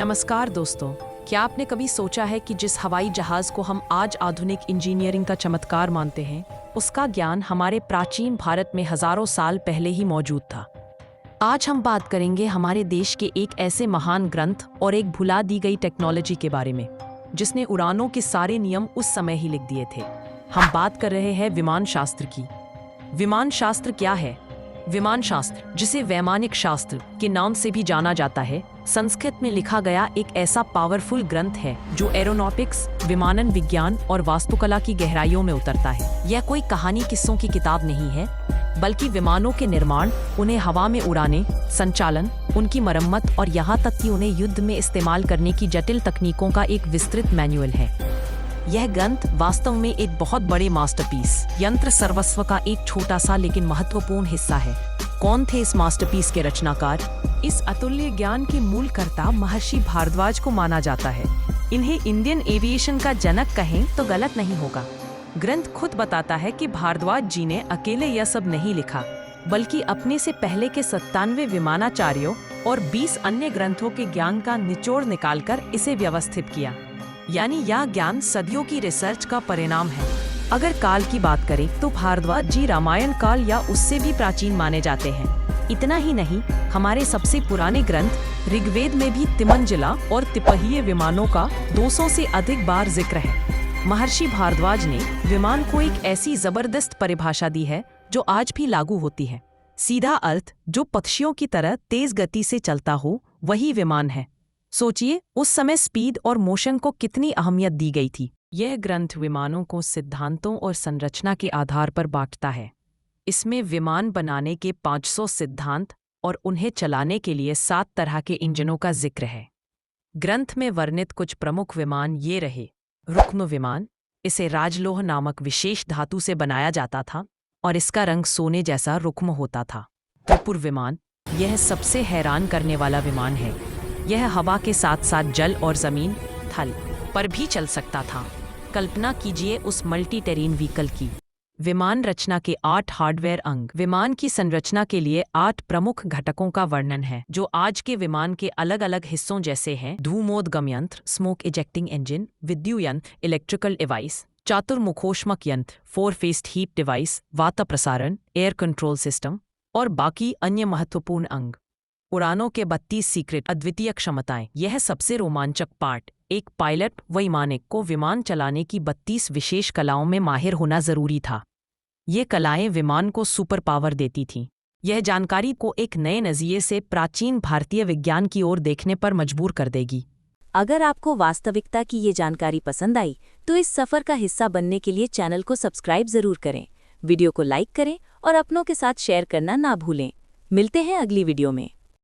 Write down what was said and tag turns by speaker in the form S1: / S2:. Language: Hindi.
S1: नमस्कार दोस्तों, क्या आपने कभी सोचा है कि जिस हवाई जहाज को हम आज आधुनिक इंजीनियरिंग का चमत्कार मानते हैं, उसका ज्ञान हमारे प्राचीन भारत में हजारों साल पहले ही मौजूद था। आज हम बात करेंगे हमारे देश के एक ऐसे महान ग्रंथ और एक भुला दी गई टेक्नोलॉजी के बारे में, जिसने उड़ानों के सारे नियम उस समय ही लिख दिए थे। हम बात कर रहे हैं विमान शास्त्र की। विमान शास्त्र क्या है? विमान शास्त्र, जिसे वैमानिक शास्त्र के नाम से भी जाना जाता है, संस्कृत में लिखा गया एक ऐसा पावरफुल ग्रंथ है जो एरोनॉटिक्स, विमानन विज्ञान और वास्तुकला की गहराइयों में उतरता है। यह कोई कहानी किस्सों की किताब नहीं है, बल्कि विमानों के निर्माण, उन्हें हवा में उड़ाने, संचालन, उनकी मरम्मत और यहाँ तक कि उन्हें युद्ध में इस्तेमाल करने की जटिल तकनीकों का एक विस्तृत मैनुअल है। यह ग्रंथ वास्तव में एक बहुत बड़े मास्टरपीस, यंत्र सर्वस्व का एक छोटा सा लेकिन महत्वपूर्ण हिस्सा है। कौन थे इस मास्टरपीस के रचनाकार? इस अतुल्य ज्ञान के मूलकर्ता महर्षि भारद्वाज को माना जाता है। इन्हें इंडियन एविएशन का जनक कहें तो गलत नहीं होगा। ग्रंथ खुद बताता है कि भारद्वाज जी ने अकेले यह सब नहीं लिखा, बल्कि अपने से पहले के 97 विमानाचार्यों और 20 अन्य ग्रंथों के ज्ञान का निचोड़ निकालकर इसे व्यवस्थित किया। यानी यह ज्ञान सदियों की रिसर्च का परिणाम है। अगर काल की बात करें तो भारद्वाज जी रामायण काल या उससे भी प्राचीन माने जाते हैं। इतना ही नहीं, हमारे सबसे पुराने ग्रंथ ऋग्वेद में भी तिमंजिला और तिपहिए विमानों का 200 से अधिक बार जिक्र है। महर्षि भारद्वाज ने विमान को एक ऐसी जबरदस्त परिभाषा दी है जो आज भी लागू होती है। सीधा अर्थ, जो पक्षियों की तरह तेज गति से चलता हो, वही विमान है। सोचिए, उस समय स्पीड और मोशन को कितनी अहमियत दी गई थी। यह ग्रंथ विमानों को सिद्धांतों और संरचना के आधार पर बांटता है। इसमें विमान बनाने के 500 सिद्धांत और उन्हें चलाने के लिए 7 तरह के इंजनों का जिक्र है। ग्रंथ में वर्णित कुछ प्रमुख विमान ये रहे। रुक्म विमान, इसे राजलोह नामक विशेष धातु से बनाया जाता था और इसका रंग सोने जैसा रुक्म होता था। त्रिपुर विमान, यह सबसे हैरान करने वाला विमान है। यह हवा के साथ साथ जल और जमीन, थल पर भी चल सकता था। कल्पना कीजिए उस मल्टी टेरेन व्हीकल की। विमान रचना के 8 हार्डवेयर अंग। विमान की संरचना के लिए 8 प्रमुख घटकों का वर्णन है, जो आज के विमान के अलग अलग हिस्सों जैसे हैं: धूमोद्गम यंत्र, स्मोक इजेक्टिंग इंजन, विद्युत यंत्र, इलेक्ट्रिकल डिवाइस, चातुर्मुखोष्मक यंत्र, 4 फेस्ड हीट डिवाइस, वाता प्रसारण, एयर कंट्रोल सिस्टम और बाकी अन्य महत्वपूर्ण अंग। उड़ानों के 32 सीक्रेट अद्वितीय क्षमताएं। यह सबसे रोमांचक पार्ट। एक पायलट वैमानिक को विमान चलाने की 32 विशेष कलाओं में माहिर होना जरूरी था। ये कलाएं विमान को सुपर पावर देती थीं। यह जानकारी को एक नए नज़रिए से प्राचीन भारतीय विज्ञान की ओर देखने पर मजबूर कर देगी।
S2: अगर आपको वास्तविकता की ये जानकारी पसंद आई तो इस सफर का हिस्सा बनने के लिए चैनल को सब्सक्राइब जरूर करें, वीडियो को लाइक करें और अपनों के साथ शेयर करना ना भूलें। मिलते हैं अगली वीडियो में।